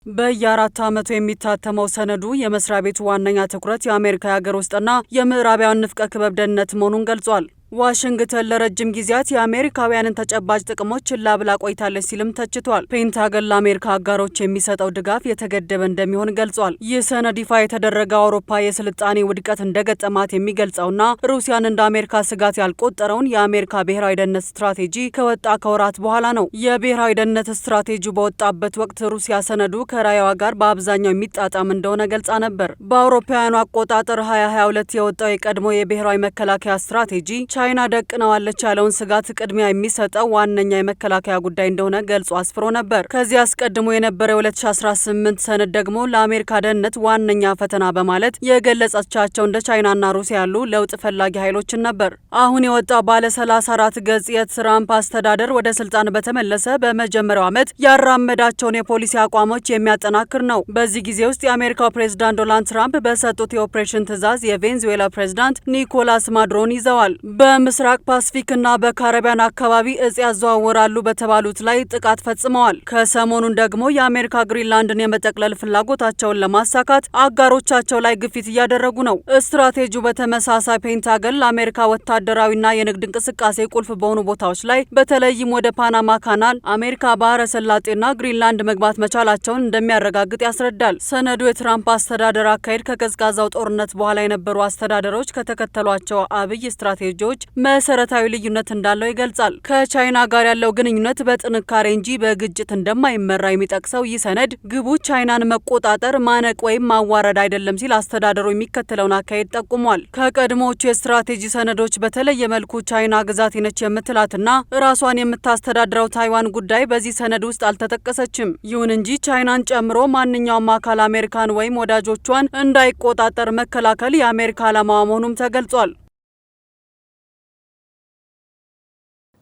በየአራት ዓመቱ የሚታተመው ሰነዱ የመስሪያ ቤቱ ዋነኛ ትኩረት የአሜሪካ የሀገር ውስጥና የምዕራባውያን ንፍቀ ክበብ ደህንነት መሆኑን ገልጿል። ዋሽንግተን ለረጅም ጊዜያት የአሜሪካውያንን ተጨባጭ ጥቅሞች ችላ ብላ ቆይታለች ሲልም ተችቷል። ፔንታገን ለአሜሪካ አጋሮች የሚሰጠው ድጋፍ የተገደበ እንደሚሆን ገልጿል። ይህ ሰነድ ይፋ የተደረገው አውሮፓ የስልጣኔ ውድቀት እንደገጠማት የሚገልጸውና ሩሲያን እንደ አሜሪካ ስጋት ያልቆጠረውን የአሜሪካ ብሔራዊ ደህንነት ስትራቴጂ ከወጣ ከወራት በኋላ ነው። የብሔራዊ ደህንነት ስትራቴጂው በወጣበት ወቅት ሩሲያ ሰነዱ ከራዕይዋ ጋር በአብዛኛው የሚጣጣም እንደሆነ ገልጻ ነበር። በአውሮፓውያኑ አቆጣጠር 2022 የወጣው የቀድሞ የብሔራዊ መከላከያ ስትራቴጂ ቻይና ደቅነዋለች ያለውን ስጋት ቅድሚያ የሚሰጠው ዋነኛ የመከላከያ ጉዳይ እንደሆነ ገልጾ አስፍሮ ነበር። ከዚህ አስቀድሞ የነበረው 2018 ሰነድ ደግሞ ለአሜሪካ ደህንነት ዋነኛ ፈተና በማለት የገለጸቻቸው እንደ ቻይናና ሩሲያ ያሉ ለውጥ ፈላጊ ኃይሎችን ነበር። አሁን የወጣው ባለ 34 ገጽ የትራምፕ አስተዳደር ወደ ስልጣን በተመለሰ በመጀመሪያው ዓመት ያራመዳቸውን የፖሊሲ አቋሞች የሚያጠናክር ነው። በዚህ ጊዜ ውስጥ የአሜሪካው ፕሬዝዳንት ዶናልድ ትራምፕ በሰጡት የኦፕሬሽን ትዕዛዝ የቬንዙዌላ ፕሬዝዳንት ኒኮላስ ማዱሮን ይዘዋል። በምስራቅ ፓሲፊክና በካሪቢያን አካባቢ እጽ ያዘዋወራሉ በተባሉት ላይ ጥቃት ፈጽመዋል። ከሰሞኑን ደግሞ የአሜሪካ ግሪንላንድን የመጠቅለል ፍላጎታቸውን ለማሳካት አጋሮቻቸው ላይ ግፊት እያደረጉ ነው። ስትራቴጂው በተመሳሳይ ፔንታገን ለአሜሪካ ወታደራዊና የንግድ እንቅስቃሴ ቁልፍ በሆኑ ቦታዎች ላይ በተለይም ወደ ፓናማ ካናል፣ አሜሪካ ባህረ ሰላጤና ግሪንላንድ መግባት መቻላቸውን እንደሚያረጋግጥ ያስረዳል። ሰነዱ የትራምፕ አስተዳደር አካሄድ ከቀዝቃዛው ጦርነት በኋላ የነበሩ አስተዳደሮች ከተከተሏቸው አብይ ስትራቴጂዎች መሰረታዊ ልዩነት እንዳለው ይገልጻል። ከቻይና ጋር ያለው ግንኙነት በጥንካሬ እንጂ በግጭት እንደማይመራ የሚጠቅሰው ይህ ሰነድ ግቡ ቻይናን መቆጣጠር፣ ማነቅ ወይም ማዋረድ አይደለም ሲል አስተዳደሩ የሚከተለውን አካሄድ ጠቁሟል። ከቀድሞዎቹ የስትራቴጂ ሰነዶች በተለየ መልኩ ቻይና ግዛቴ ነች የምትላትና ራሷን የምታስተዳድረው ታይዋን ጉዳይ በዚህ ሰነድ ውስጥ አልተጠቀሰችም። ይሁን እንጂ ቻይናን ጨምሮ ማንኛውም አካል አሜሪካን ወይም ወዳጆቿን እንዳይቆጣጠር መከላከል የአሜሪካ ዓላማ መሆኑም ተገልጿል።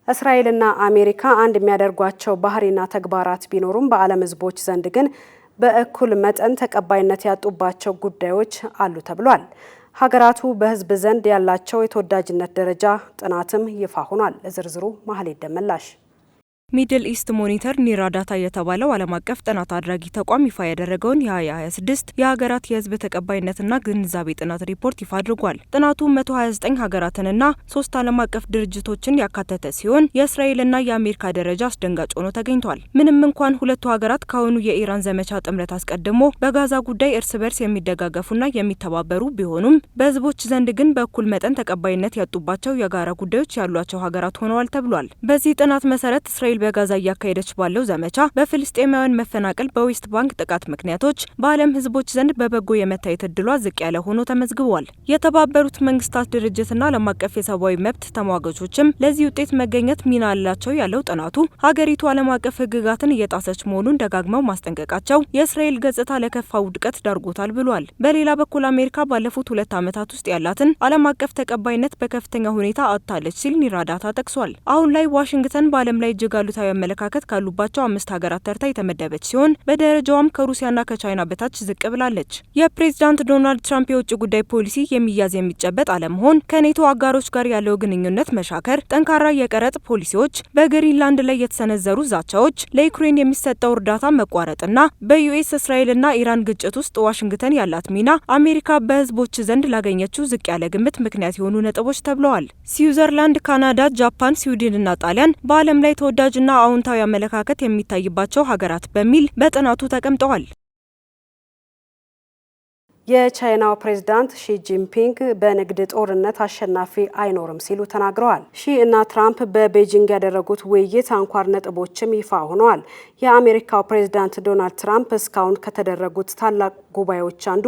እስራኤልና አሜሪካ አንድ የሚያደርጓቸው ባህሪና ተግባራት ቢኖሩም በዓለም ሕዝቦች ዘንድ ግን በእኩል መጠን ተቀባይነት ያጡባቸው ጉዳዮች አሉ ተብሏል። ሀገራቱ በሕዝብ ዘንድ ያላቸው የተወዳጅነት ደረጃ ጥናትም ይፋ ሆኗል። ለዝርዝሩ ማህሌት ደመላሽ። ሚድል ኢስት ሞኒተር ኒራ ዳታ የተባለው ዓለም አቀፍ ጥናት አድራጊ ተቋም ይፋ ያደረገውን የ2026 የሀገራት የህዝብ ተቀባይነትና ግንዛቤ ጥናት ሪፖርት ይፋ አድርጓል። ጥናቱ 129 ሀገራትንና 3 ዓለም አቀፍ ድርጅቶችን ያካተተ ሲሆን የእስራኤልና የአሜሪካ ደረጃ አስደንጋጭ ሆኖ ተገኝቷል። ምንም እንኳን ሁለቱ ሀገራት ካሁኑ የኢራን ዘመቻ ጥምረት አስቀድሞ በጋዛ ጉዳይ እርስ በርስ የሚደጋገፉና የሚተባበሩ ቢሆኑም በህዝቦች ዘንድ ግን በእኩል መጠን ተቀባይነት ያጡባቸው የጋራ ጉዳዮች ያሏቸው ሀገራት ሆነዋል ተብሏል። በዚህ ጥናት መሰረት እስራኤል በጋዛ እያካሄደች ባለው ዘመቻ፣ በፍልስጤማውያን መፈናቀል፣ በዌስት ባንክ ጥቃት ምክንያቶች በዓለም ህዝቦች ዘንድ በበጎ የመታየት እድሏ ዝቅ ያለ ሆኖ ተመዝግቧል። የተባበሩት መንግስታት ድርጅትና ዓለም አቀፍ የሰብአዊ መብት ተሟጋቾችም ለዚህ ውጤት መገኘት ሚና አላቸው ያለው ጥናቱ ሀገሪቱ ዓለም አቀፍ ህግጋትን እየጣሰች መሆኑን ደጋግመው ማስጠንቀቃቸው የእስራኤል ገጽታ ለከፋ ውድቀት ዳርጎታል ብሏል። በሌላ በኩል አሜሪካ ባለፉት 2 ዓመታት ውስጥ ያላትን ዓለም አቀፍ ተቀባይነት በከፍተኛ ሁኔታ አጥታለች ሲል ኒራ ዳታ ጠቅሷል። አሁን ላይ ዋሽንግተን በዓለም ላይ እጅግ አሉታዊ አመለካከት ካሉባቸው 5 ሀገራት ተርታ የተመደበች ሲሆን በደረጃዋም ከሩሲያና ከቻይና በታች ዝቅ ብላለች። የፕሬዝዳንት ዶናልድ ትራምፕ የውጭ ጉዳይ ፖሊሲ የሚያዝ የሚጨበጥ አለመሆን፣ ከኔቶ አጋሮች ጋር ያለው ግንኙነት መሻከር፣ ጠንካራ የቀረጥ ፖሊሲዎች፣ በግሪንላንድ ላይ የተሰነዘሩ ዛቻዎች፣ ለዩክሬን የሚሰጠው እርዳታ መቋረጥና በዩኤስ እስራኤልና ኢራን ግጭት ውስጥ ዋሽንግተን ያላት ሚና አሜሪካ በህዝቦች ዘንድ ላገኘችው ዝቅ ያለ ግምት ምክንያት የሆኑ ነጥቦች ተብለዋል። ስዊዘርላንድ፣ ካናዳ፣ ጃፓን፣ ስዊድንና ጣሊያን በዓለም ላይ ተወዳጅና አዎንታዊ አመለካከት የሚታይባቸው ሀገራት በሚል በጥናቱ ተቀምጠዋል። የቻይናው ፕሬዝዳንት ሺ ጂንፒንግ በንግድ ጦርነት አሸናፊ አይኖርም ሲሉ ተናግረዋል። ሺ እና ትራምፕ በቤጂንግ ያደረጉት ውይይት አንኳር ነጥቦችም ይፋ ሆነዋል። የአሜሪካው ፕሬዝዳንት ዶናልድ ትራምፕ እስካሁን ከተደረጉት ታላቅ ጉባኤዎች አንዱ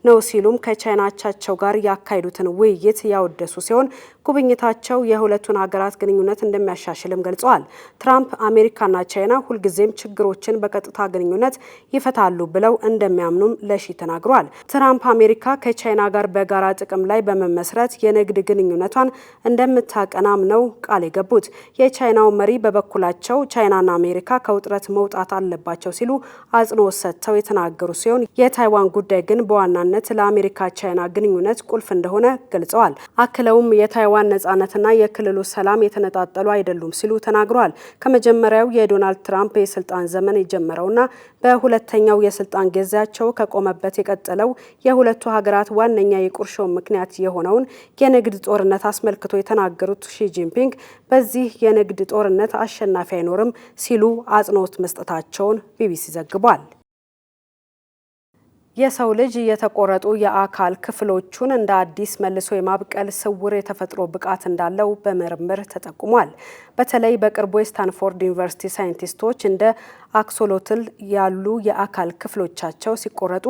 ነው ሲሉም ከቻይና አቻቸው ጋር ያካሄዱትን ውይይት ያወደሱ ሲሆን ጉብኝታቸው የሁለቱን ሀገራት ግንኙነት እንደሚያሻሽልም ገልጸዋል። ትራምፕ አሜሪካና ቻይና ሁልጊዜም ችግሮችን በቀጥታ ግንኙነት ይፈታሉ ብለው እንደሚያምኑም ለሺ ተናግረዋል። ትራምፕ አሜሪካ ከቻይና ጋር በጋራ ጥቅም ላይ በመመስረት የንግድ ግንኙነቷን እንደምታቀናም ነው ቃል የገቡት። የቻይናው መሪ በበኩላቸው ቻይናና አሜሪካ ከውጥረት መውጣት አለባቸው ሲሉ አጽንኦት ሰጥተው የተናገሩ ሲሆን የታይዋን ጉዳይ ግን በዋናነት ነጻነት ለአሜሪካ ቻይና ግንኙነት ቁልፍ እንደሆነ ገልጸዋል። አክለውም የታይዋን ነጻነትና የክልሉ ሰላም የተነጣጠሉ አይደሉም ሲሉ ተናግረዋል። ከመጀመሪያው የዶናልድ ትራምፕ የስልጣን ዘመን የጀመረውና በሁለተኛው የስልጣን ጊዜያቸው ከቆመበት የቀጠለው የሁለቱ ሀገራት ዋነኛ የቁርሾ ምክንያት የሆነውን የንግድ ጦርነት አስመልክቶ የተናገሩት ሺ ጂንፒንግ በዚህ የንግድ ጦርነት አሸናፊ አይኖርም ሲሉ አጽንኦት መስጠታቸውን ቢቢሲ ዘግቧል። የሰው ልጅ የተቆረጡ የአካል ክፍሎቹን እንደ አዲስ መልሶ የማብቀል ስውር የተፈጥሮ ብቃት እንዳለው በምርምር ተጠቁሟል። በተለይ በቅርቡ የስታንፎርድ ዩኒቨርሲቲ ሳይንቲስቶች እንደ አክሶሎትል ያሉ የአካል ክፍሎቻቸው ሲቆረጡ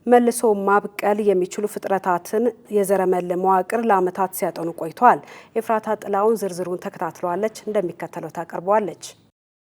መልሶ ማብቀል የሚችሉ ፍጥረታትን የዘረመል መዋቅር ለዓመታት ሲያጠኑ ቆይተዋል። ኤፍራታ ጥላውን ዝርዝሩን ተከታትለዋለች፣ እንደሚከተለው ታቀርበዋለች።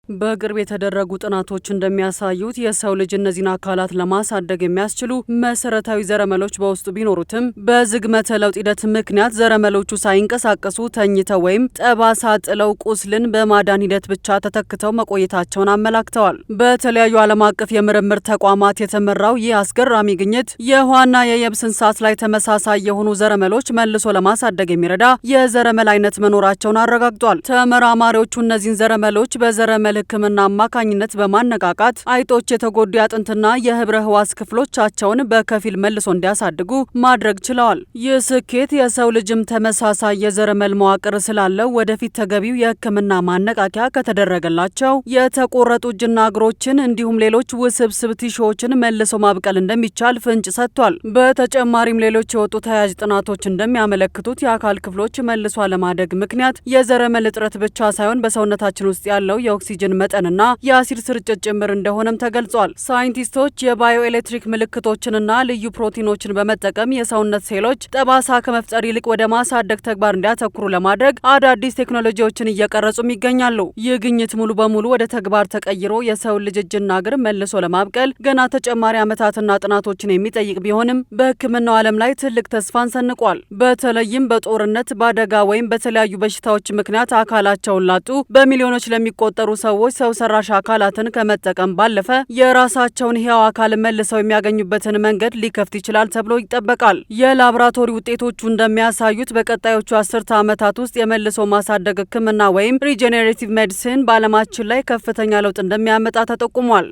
በቅርብ የተደረጉ ጥናቶች እንደሚያሳዩት የሰው ልጅ እነዚህን አካላት ለማሳደግ የሚያስችሉ መሰረታዊ ዘረመሎች በውስጡ ቢኖሩትም በዝግመተ ለውጥ ሂደት ምክንያት ዘረመሎቹ ሳይንቀሳቀሱ ተኝተው ወይም ጠባሳ ጥለው ቁስልን በማዳን ሂደት ብቻ ተተክተው መቆየታቸውን አመላክተዋል። በተለያዩ ዓለም አቀፍ የምርምር ተቋማት የተመራው ይህ አስገራሚ ግኝት የውሃና የየብስ እንስሳት ላይ ተመሳሳይ የሆኑ ዘረመሎች መልሶ ለማሳደግ የሚረዳ የዘረመል አይነት መኖራቸውን አረጋግጧል። ተመራማሪዎቹ እነዚህን ዘረመሎች በዘረመል ሕክምና አማካኝነት በማነቃቃት አይጦች የተጎዱ አጥንትና የህብረ ህዋስ ክፍሎቻቸውን በከፊል መልሶ እንዲያሳድጉ ማድረግ ችለዋል። ይህ ስኬት የሰው ልጅም ተመሳሳይ የዘረመል መዋቅር ስላለው ወደፊት ተገቢው የሕክምና ማነቃቂያ ከተደረገላቸው የተቆረጡ እጅና እግሮችን እንዲሁም ሌሎች ውስብስብ ቲሹዎችን መልሶ ማብቀል እንደሚቻል ፍንጭ ሰጥቷል። በተጨማሪም ሌሎች የወጡ ተያያዥ ጥናቶች እንደሚያመለክቱት የአካል ክፍሎች መልሶ አለማደግ ምክንያት የዘረመል እጥረት ብቻ ሳይሆን በሰውነታችን ውስጥ ያለው የኦክሲጅን መጠንና የአሲድ ስርጭት ጭምር እንደሆነም ተገልጿል። ሳይንቲስቶች የባዮ ኤሌክትሪክ ምልክቶችንና ልዩ ፕሮቲኖችን በመጠቀም የሰውነት ሴሎች ጠባሳ ከመፍጠር ይልቅ ወደ ማሳደግ ተግባር እንዲያተኩሩ ለማድረግ አዳዲስ ቴክኖሎጂዎችን እየቀረጹም ይገኛሉ። ይህ ግኝት ሙሉ በሙሉ ወደ ተግባር ተቀይሮ የሰው ልጅ እጅና እግር መልሶ ለማብቀል ገና ተጨማሪ ዓመታትና ጥናቶችን የሚጠይቅ ቢሆንም በሕክምናው ዓለም ላይ ትልቅ ተስፋን ሰንቋል። በተለይም በጦርነት በአደጋ ወይም በተለያዩ በሽታዎች ምክንያት አካላቸውን ላጡ በሚሊዮኖች ለሚቆጠሩ ሰዎች ሰው ሰራሽ አካላትን ከመጠቀም ባለፈ የራሳቸውን ሕያው አካል መልሰው የሚያገኙበትን መንገድ ሊከፍት ይችላል ተብሎ ይጠበቃል። የላቦራቶሪ ውጤቶቹ እንደሚያሳዩት በቀጣዮቹ 10 ዓመታት ውስጥ የመልሶ ማሳደግ ሕክምና ወይም ሪጀኔሬቲቭ ሜዲሲን በዓለማችን ላይ ከፍተኛ ለውጥ እንደሚያመጣ ተጠቁሟል።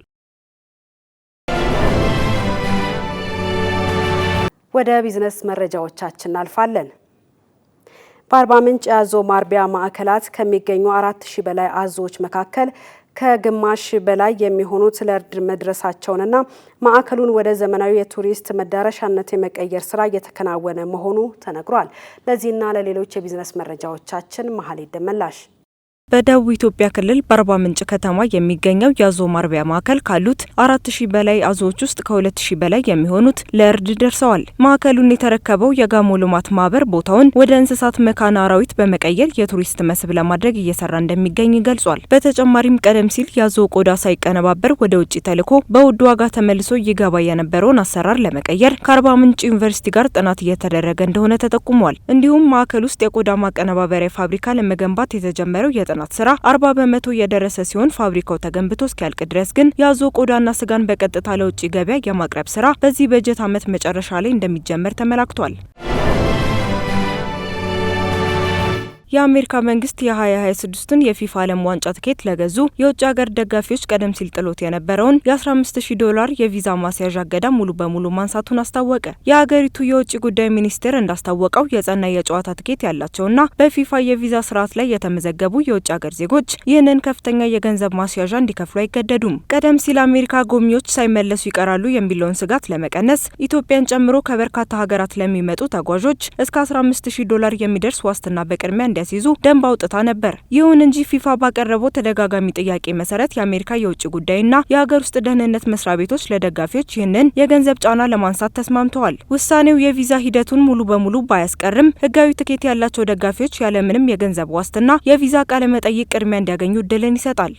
ወደ ቢዝነስ መረጃዎቻችን እናልፋለን። በአርባ ምንጭ የአዞ ማርቢያ ማዕከላት ከሚገኙ 4000 በላይ አዞዎች መካከል ከግማሽ በላይ የሚሆኑት ለእርድ መድረሳቸውንና ማዕከሉን ወደ ዘመናዊ የቱሪስት መዳረሻነት የመቀየር ስራ እየተከናወነ መሆኑ ተነግሯል። ለዚህና ለሌሎች የቢዝነስ መረጃዎቻችን መሀሌት ደመላሽ። በደቡብ ኢትዮጵያ ክልል በአርባ ምንጭ ከተማ የሚገኘው የአዞ ማርቢያ ማዕከል ካሉት 4000 በላይ አዞዎች ውስጥ ከ2000 በላይ የሚሆኑት ለእርድ ደርሰዋል። ማዕከሉን የተረከበው የጋሞ ልማት ማህበር ቦታውን ወደ እንስሳት መካነ አራዊት በመቀየር የቱሪስት መስህብ ለማድረግ እየሰራ እንደሚገኝ ገልጿል። በተጨማሪም ቀደም ሲል የአዞ ቆዳ ሳይቀነባበር ወደ ውጭ ተልኮ በውድ ዋጋ ተመልሶ ይገባ የነበረውን አሰራር ለመቀየር ከአርባ ምንጭ ዩኒቨርሲቲ ጋር ጥናት እየተደረገ እንደሆነ ተጠቁሟል። እንዲሁም ማዕከል ውስጥ የቆዳ ማቀነባበሪያ ፋብሪካ ለመገንባት የተጀመረው ጥናት ስራ 40 በመቶ የደረሰ ሲሆን ፋብሪካው ተገንብቶ እስኪያልቅ ድረስ ግን የአዞ ቆዳና ስጋን በቀጥታ ለውጭ ገበያ የማቅረብ ስራ በዚህ በጀት ዓመት መጨረሻ ላይ እንደሚጀመር ተመላክቷል። የአሜሪካ መንግስት የ2026ን የፊፋ ዓለም ዋንጫ ትኬት ለገዙ የውጭ ሀገር ደጋፊዎች ቀደም ሲል ጥሎት የነበረውን $15000 የቪዛ ማስያዣ እገዳ ሙሉ በሙሉ ማንሳቱን አስታወቀ። የሀገሪቱ የውጭ ጉዳይ ሚኒስቴር እንዳስታወቀው የጸና የጨዋታ ትኬት ያላቸውና በፊፋ የቪዛ ስርዓት ላይ የተመዘገቡ የውጭ ሀገር ዜጎች ይህንን ከፍተኛ የገንዘብ ማስያዣ እንዲከፍሉ አይገደዱም። ቀደም ሲል አሜሪካ ጎብኚዎች ሳይመለሱ ይቀራሉ የሚለውን ስጋት ለመቀነስ ኢትዮጵያን ጨምሮ ከበርካታ ሀገራት ለሚመጡ ተጓዦች እስከ $15000 የሚደርስ ዋስትና በቅድሚያ እንዲያስይዙ ደንብ አውጥታ ነበር። ይሁን እንጂ ፊፋ ባቀረበው ተደጋጋሚ ጥያቄ መሰረት የአሜሪካ የውጭ ጉዳይና የሀገር ውስጥ ደህንነት መስሪያ ቤቶች ለደጋፊዎች ይህንን የገንዘብ ጫና ለማንሳት ተስማምተዋል። ውሳኔው የቪዛ ሂደቱን ሙሉ በሙሉ ባያስቀርም ህጋዊ ትኬት ያላቸው ደጋፊዎች ያለምንም የገንዘብ ዋስትና የቪዛ ቃለ መጠይቅ ቅድሚያ እንዲያገኙ እድልን ይሰጣል።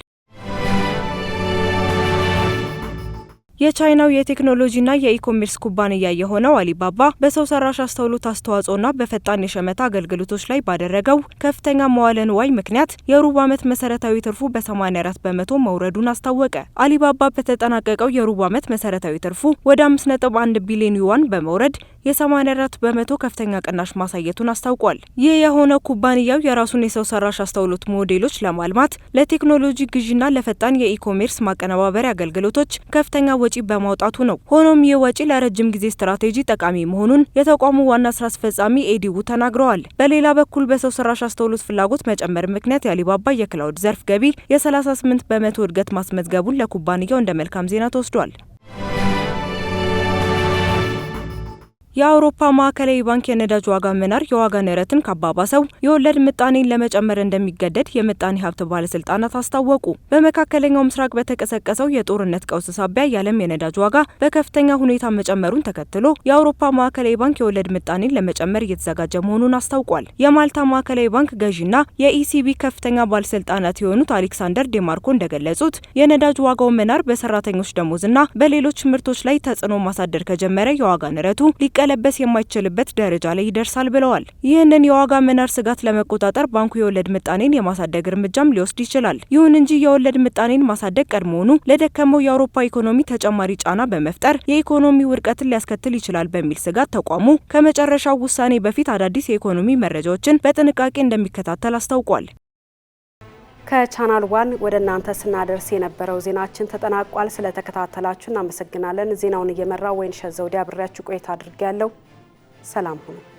የቻይናው የቴክኖሎጂና የኢኮሜርስ ኩባንያ የሆነው አሊባባ በሰው ሰራሽ አስተውሎት አስተዋጽኦና በፈጣን የሸመታ አገልግሎቶች ላይ ባደረገው ከፍተኛ መዋለ ንዋይ ምክንያት የሩብ ዓመት መሰረታዊ ትርፉ በ84 በመቶ መውረዱን አስታወቀ። አሊባባ በተጠናቀቀው የሩብ ዓመት መሰረታዊ ትርፉ ወደ 5.1 ቢሊዮን ዩዋን በመውረድ የ84 በመቶ ከፍተኛ ቅናሽ ማሳየቱን አስታውቋል። ይህ የሆነው ኩባንያው የራሱን የሰው ሰራሽ አስተውሎት ሞዴሎች ለማልማት ለቴክኖሎጂ ግዥና ለፈጣን የኢኮሜርስ ማቀነባበሪያ አገልግሎቶች ከፍተኛ ወጪ በማውጣቱ ነው። ሆኖም ይህ ወጪ ለረጅም ጊዜ ስትራቴጂ ጠቃሚ መሆኑን የተቋሙ ዋና ስራ አስፈጻሚ ኤዲው ተናግረዋል። በሌላ በኩል በሰው ሰራሽ አስተውሎት ፍላጎት መጨመር ምክንያት የአሊባባ የክላውድ ዘርፍ ገቢ የ38 በመቶ እድገት ማስመዝገቡን ለኩባንያው እንደ መልካም ዜና ተወስዷል። የአውሮፓ ማዕከላዊ ባንክ የነዳጅ ዋጋ መናር የዋጋ ንረትን ካባባሰው የወለድ ምጣኔን ለመጨመር እንደሚገደድ የምጣኔ ሀብት ባለስልጣናት አስታወቁ። በመካከለኛው ምስራቅ በተቀሰቀሰው የጦርነት ቀውስ ሳቢያ የዓለም የነዳጅ ዋጋ በከፍተኛ ሁኔታ መጨመሩን ተከትሎ የአውሮፓ ማዕከላዊ ባንክ የወለድ ምጣኔን ለመጨመር እየተዘጋጀ መሆኑን አስታውቋል። የማልታ ማዕከላዊ ባንክ ገዢና የኢሲቢ ከፍተኛ ባለስልጣናት የሆኑት አሌክሳንደር ዴማርኮ እንደገለጹት የነዳጅ ዋጋው መናር በሰራተኞች ደሞዝና በሌሎች ምርቶች ላይ ተጽዕኖ ማሳደር ከጀመረ የዋጋ ንረቱ ለበስ የማይችልበት ደረጃ ላይ ይደርሳል ብለዋል። ይህንን የዋጋ መናር ስጋት ለመቆጣጠር ባንኩ የወለድ ምጣኔን የማሳደግ እርምጃም ሊወስድ ይችላል። ይሁን እንጂ የወለድ ምጣኔን ማሳደግ ቀድሞውኑ ለደከመው የአውሮፓ ኢኮኖሚ ተጨማሪ ጫና በመፍጠር የኢኮኖሚ ውድቀትን ሊያስከትል ይችላል በሚል ስጋት ተቋሙ ከመጨረሻው ውሳኔ በፊት አዳዲስ የኢኮኖሚ መረጃዎችን በጥንቃቄ እንደሚከታተል አስታውቋል። ከቻናል ዋን ወደ እናንተ ስናደርስ የነበረው ዜናችን ተጠናቋል። ስለተከታተላችሁ እናመሰግናለን። ዜናውን እየመራው ወይንሸት ዘውዴ አብሬያችሁ ቆይታ አድርጌያለሁ። ሰላም ሁኑ።